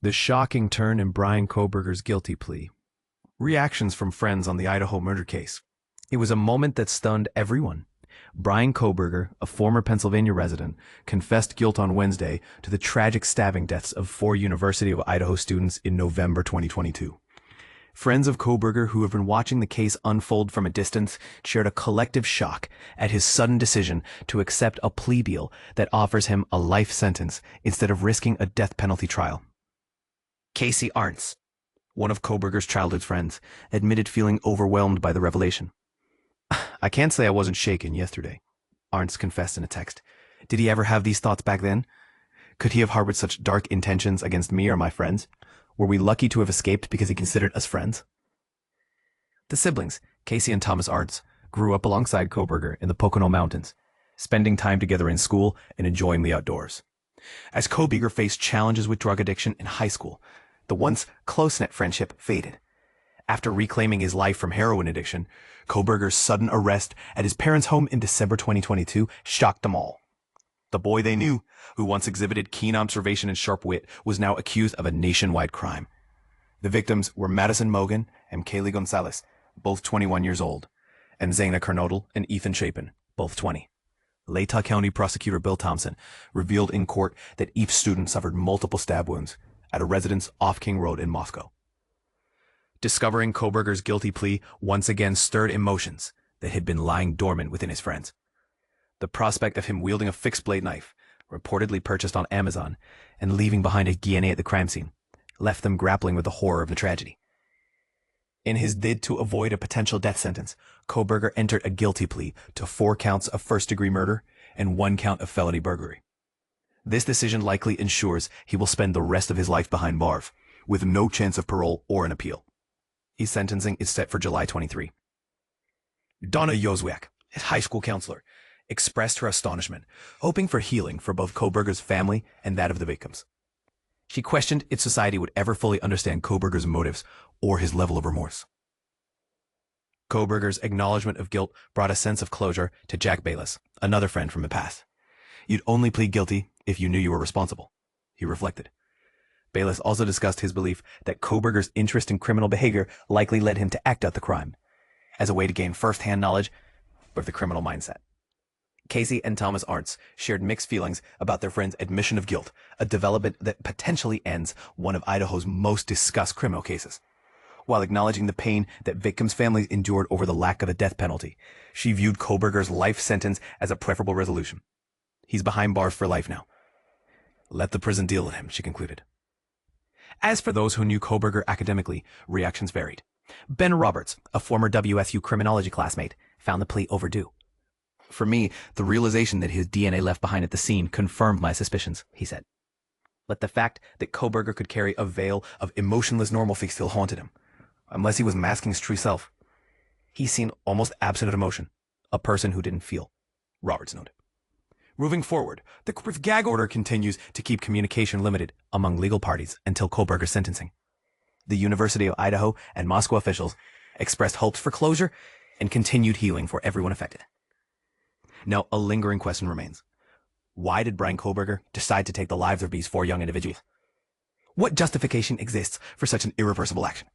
The shocking turn in Bryan Kohberger's guilty plea. Reactions from friends on the Idaho murder case. It was a moment that stunned everyone. Bryan Kohberger, a former Pennsylvania resident, confessed guilt on Wednesday to the tragic stabbing deaths of 4 University of Idaho students in November 2022. Friends of Kohberger who have been watching the case unfold from a distance shared a collective shock at his sudden decision to accept a plea deal that offers him a life sentence instead of risking a death penalty trial. Casey Arntz, one of Kohberger's childhood friends, admitted feeling overwhelmed by the revelation. "I can't say I wasn't shaken yesterday," Arntz confessed in a text. "Did he ever have these thoughts back then? Could he have harbored such dark intentions against me or my friends? Were we lucky to have escaped because he considered us friends?" The siblings, Casey and Thomas Arntz, grew up alongside Kohberger in the Pocono Mountains, spending time together in school and enjoying the outdoors. As Kohberger faced challenges with drug addiction in high school, the once close-knit friendship faded. After reclaiming his life from heroin addiction, Kohberger's sudden arrest at his parents' home in December 2022 shocked them all. The boy they knew, who once exhibited keen observation and sharp wit, was now accused of a nationwide crime. The victims were Madison Mogan and Kaylee Gonzalez, both 21 years old, and Zaina Kernodle and Ethan Chapin, both 20. Latah County Prosecutor Bill Thompson revealed in court that each student suffered multiple stab wounds at a residence off King Road in Moscow. Discovering Kohberger's guilty plea once again stirred emotions that had been lying dormant within his friends. The prospect of him wielding a fixed-blade knife, reportedly purchased on Amazon, and leaving behind a DNA at the crime scene, left them grappling with the horror of the tragedy. In his bid to avoid a potential death sentence, Kohberger entered a guilty plea to 4 counts of first-degree murder and 1 count of felony burglary. This decision likely ensures he will spend the rest of his life behind bars, with no chance of parole or an appeal. His sentencing is set for July 23. Donna Yozwiak, his high school counselor, expressed her astonishment, hoping for healing for both Kohberger's family and that of the victims. She questioned if society would ever fully understand Kohberger's motives or his level of remorse. Kohberger's acknowledgement of guilt brought a sense of closure to Jack Bayless, another friend from the past. "You'd only plead guilty if you knew you were responsible," he reflected. Bayless also discussed his belief that Kohberger's interest in criminal behavior likely led him to act out the crime, as a way to gain first-hand knowledge of the criminal mindset. Casey and Thomas Arntz shared mixed feelings about their friend's admission of guilt, a development that potentially ends one of Idaho's most discussed criminal cases. While acknowledging the pain that victims' families endured over the lack of a death penalty, she viewed Kohberger's life sentence as a preferable resolution. "He's behind bars for life now. Let the prison deal with him," she concluded. As for those who knew Kohberger academically, reactions varied. Ben Roberts, a former WSU criminology classmate, found the plea overdue. "For me, the realization that his DNA left behind at the scene confirmed my suspicions," he said. But the fact that Kohberger could carry a veil of emotionless normalcy still haunted him, unless he was masking his true self. He seemed almost absent of emotion, a person who didn't feel, Roberts noted. Moving forward, the court's gag order continues to keep communication limited among legal parties until Kohberger's sentencing. The University of Idaho and Moscow officials expressed hopes for closure and continued healing for everyone affected. Now, a lingering question remains. Why did Bryan Kohberger decide to take the lives of these 4 young individuals? What justification exists for such an irreversible action?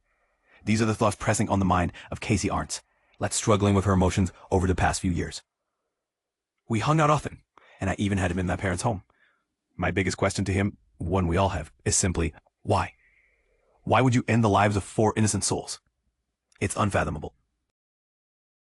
These are the thoughts pressing on the mind of Casey Arntz, left struggling with her emotions over the past few years. "We hung out often, and I even had him in my parents' home. My biggest question to him, one we all have, is simply, why? Why would you end the lives of 4 innocent souls? It's unfathomable."